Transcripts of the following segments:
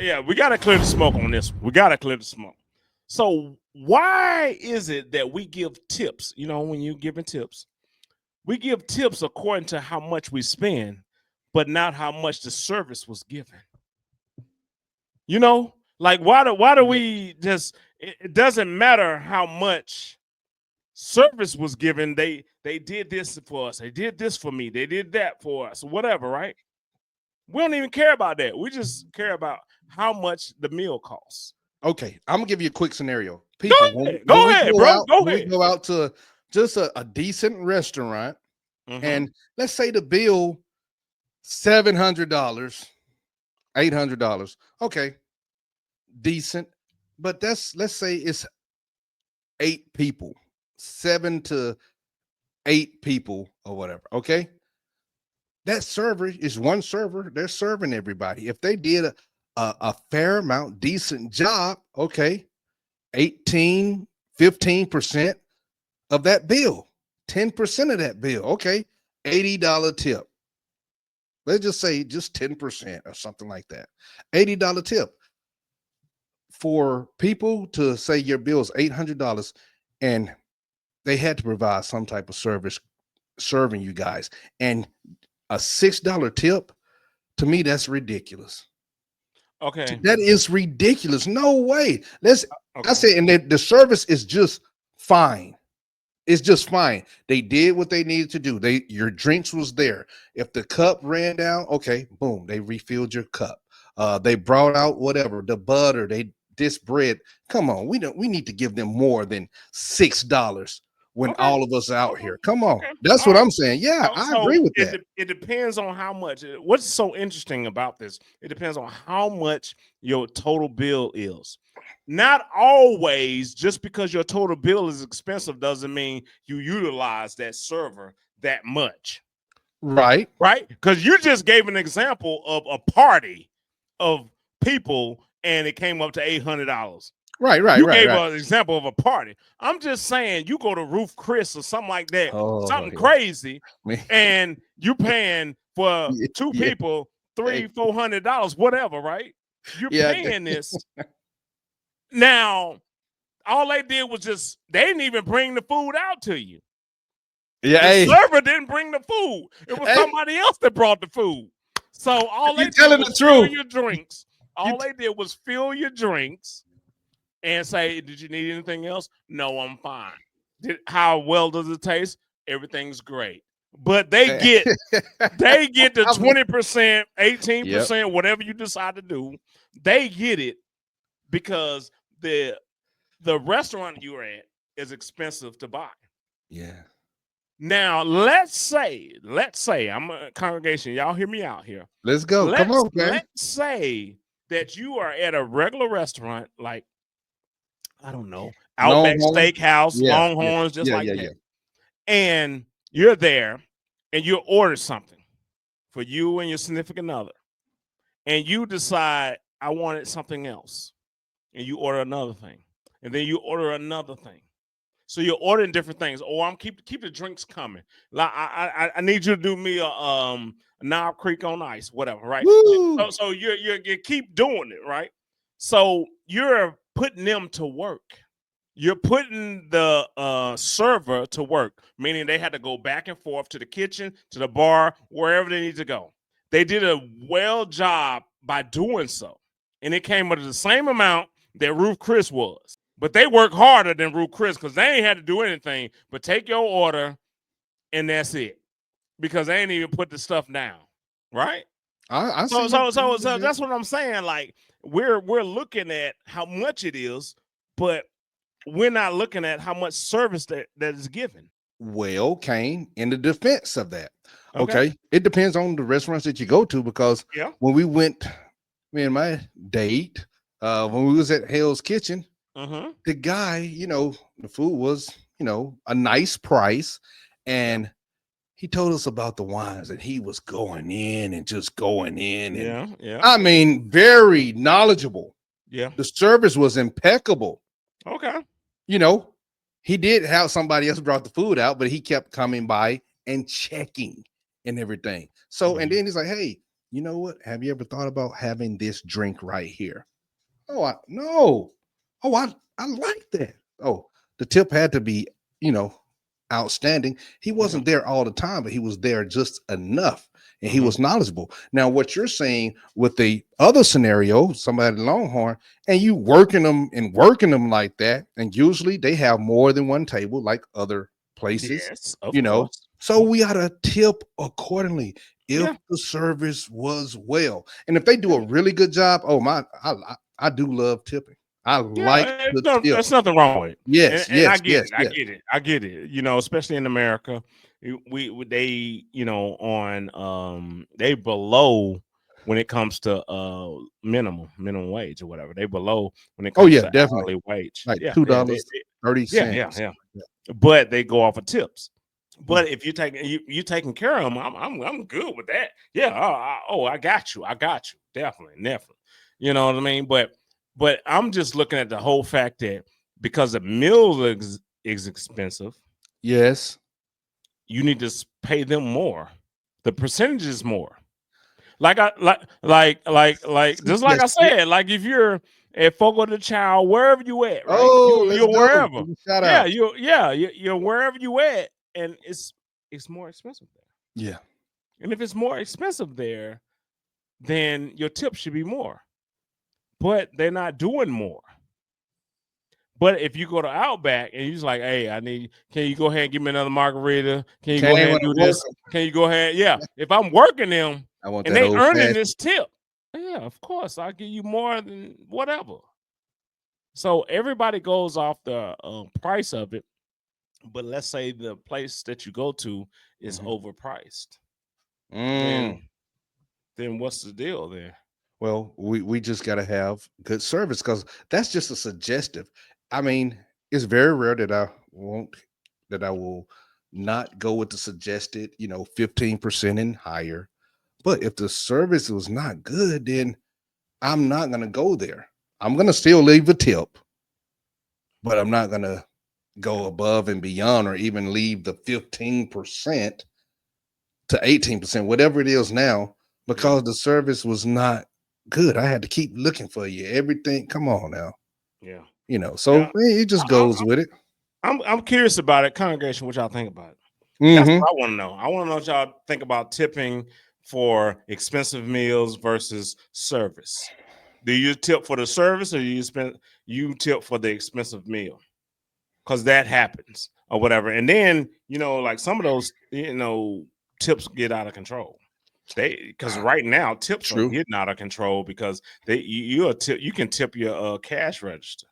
Yeah, we got to clear the smoke on this one. We got to clear the smoke. So why is it that we give tips? You know, when you're giving tips, we give tips according to how much we spend, but not how much the service was given. You know, like why do we just? It doesn't matter how much service was given. They did this for us. They did this for me. They did that for us. Whatever, right? We don't even care about that. We just care about how much the meal costs. Okay, I'm gonna give you a quick scenario. People, Go ahead, bro. Go when we ahead. go out to just a decent restaurant, and let's say the bill $700, $800. Okay, decent, but let's say it's 8 people, 7 to 8 people, or whatever. Okay, that server is one server. They're serving everybody. If they did a fair amount, decent job, okay, 18, 15% of that bill, 10% of that bill, okay, $80 tip. Let's just say just 10% or something like that. $80 tip. For people to say your bill is $800 and they had to provide some type of service serving you guys, and a $6 tip, to me, that's ridiculous. Okay. That is ridiculous. No way. I Okay. say, and the service is just fine. It's just fine. They did what they needed to do. Your drinks was there. If the cup ran down, okay, boom, they refilled your cup. They brought out whatever, the butter, this bread. Come on, we need to give them more than $6 when all of us are out here. Come on. That's what I'm saying. Yeah, I agree with that. It depends on how much. What's so interesting about this? It depends on how much your total bill is. Not always, just because your total bill is expensive doesn't mean you utilize that server that much. Right. Right? Because you just gave an example of a party of people and it came up to $800. Right. You gave an example of a party. I'm just saying, you go to Roof Chris or something like that, something crazy, and you paying for two people $300-400, whatever, right? You're paying this. Now, all they did was they didn't even bring the food out to you. Yeah, the server didn't bring the food. It was somebody else that brought the food. So all they did was fill your drinks. All they did was fill your drinks and say, did you need anything else? No, I'm fine. How well does it taste? Everything's great. But they get the 20%, 18%, whatever you decide to do. They get it because the restaurant you're at is expensive to buy. Yeah. Now, let's say, I'm a congregation. Y'all hear me out here. Let's go. Come on, man. Let's say that you are at a regular restaurant, like, I don't know, Outback Steakhouse, Longhorns, just like that. And you're there and you order something for you and your significant other. And you decide, I wanted something else. And you order another thing. And then you order another thing. So you're ordering different things. Oh, I'm keep the drinks coming. Like I need you to do me a Knob Creek on ice, whatever, right? So you keep doing it, right? So you're putting them to work. You're putting the server to work, meaning they had to go back and forth to the kitchen, to the bar, wherever they need to go. They did a well job by doing so, and it came with the same amount that Ruth Chris was. But they work harder than Ruth Chris because they ain't had to do anything but take your order and that's it. Because they ain't even put the stuff down, right? So that's what I'm saying. Like we're looking at how much it is, but we're not looking at how much service that is given. Well, Kane, in the defense of that, okay, it depends on the restaurants that you go to because when we went, me and my date, when we was at Hell's Kitchen, the guy, the food was, a nice price, and he told us about the wines, and he was going in and just going in, and I mean, very knowledgeable. Yeah, the service was impeccable. Okay. He did have somebody else brought the food out, but he kept coming by and checking and everything. So, and then he's like, hey, you know what? Have you ever thought about having this drink right here? Oh, no. Oh, I like that. Oh, the tip had to be, you know, outstanding. He wasn't there all the time, but he was there just enough, and he was knowledgeable. Now, what you're saying with the other scenario, somebody at Longhorn, and you working them like that, and usually they have more than one table, like other places, Yes, of you know. course. So we gotta tip accordingly if Yeah. the service was well, and if they do a really good job. Oh my, I do love tipping. I like Yeah, the tip. there's nothing wrong with it. Yes, And I yes, get yes, it. I yes. get it. I get it. You know, especially in America, they, you know, on they below when it comes to minimum wage or whatever. They below when it Oh comes yeah, to definitely. hourly wage. Like Yeah, two yeah, dollars 30 yeah, yeah, cents. yeah. But they go off of tips. Mm. But if you taking care of them, I'm good with that. Yeah. I got you. I got you. Definitely, definitely. You know what I mean? But I'm just looking at the whole fact that because the meal is expensive, Yes. you need to pay them more. The percentage is more. Like just like Yes. I said, like if you're at Fogo de Chao, wherever you at, right? Oh, let's You're go. wherever. Give a shout Yeah, out. you're wherever you at, and it's more expensive there. Yeah. And if it's more expensive there, then your tip should be more. But they're not doing more. But if you go to Outback and you're just like, hey, can you go ahead and give me another margarita? Can you go Came ahead and when do I woke this? up. Can you go ahead? Yeah. If I'm working them I want and that they old earning fashioned. this tip, yeah, of course, I'll give you more than whatever. So everybody goes off the price of it. But let's say the place that you go to is overpriced. Mm. Then what's the deal there? Well, we just gotta have good service because that's just a suggestive. I mean, it's very rare that I will not go with the suggested, 15% and higher. But if the service was not good, then I'm not gonna go there. I'm gonna still leave a tip, but I'm not gonna go above and beyond or even leave the 15% to 18%, whatever it is now, because the service was not good. I had to keep looking for you. Everything, come on now. Yeah. So it just goes with it. I'm curious about it, congregation. What y'all think about it? That's Mm-hmm. what I want to know. I want to know what y'all think about tipping for expensive meals versus service. Do you tip for the service or you tip for the expensive meal? Because that happens or whatever. And then, like some of those, tips get out of control. Because right now tips are True. getting out of control because you can tip your cash register.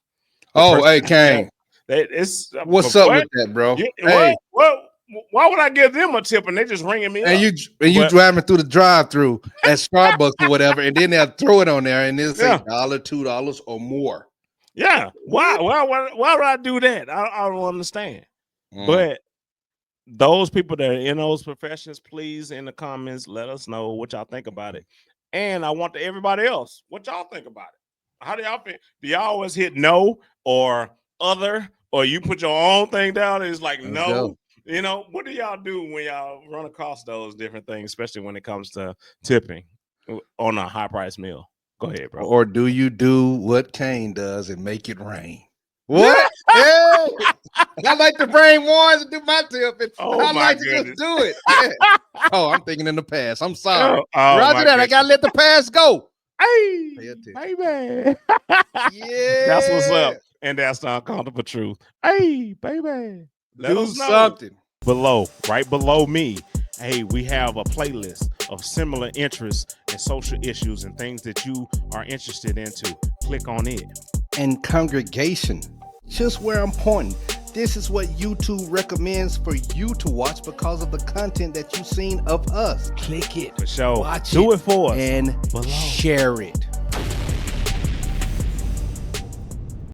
Oh, hey, Kane. It's What's up with that, bro? Hey, why would I give them a tip and they just ringing me up? You driving through the drive-through at Starbucks or whatever, and then they'll throw it on there and they'll say $1, $2 or more. Yeah. Why would I do that? I don't understand. But those people that are in those professions, please in the comments let us know what y'all think about it. And I want everybody else, what y'all think about it. How do y'all feel? Do y'all always hit no or other, or you put your own thing down and it's like Let's no? go. What do y'all do when y'all run across those different things, especially when it comes to tipping on a high price meal? Go ahead, bro. Or do you do what Kane does and make it rain? What? Hey, I like to bring ones and do my tip. I like to just do it. Yeah. Oh, I'm thinking in the past. I'm sorry. Roger that. I gotta let the past go. Hey, baby. Yeah. That's what's up. And that's the uncomfortable truth. Hey, baby. Let us know. Something. Right below me. Hey, we have a playlist of similar interests and social issues and things that you are interested into. Click on it. And congregation, just where I'm pointing. This is what YouTube recommends for you to watch because of the content that you've seen of us. Click it. For sure. Watch Do it for us. And share it.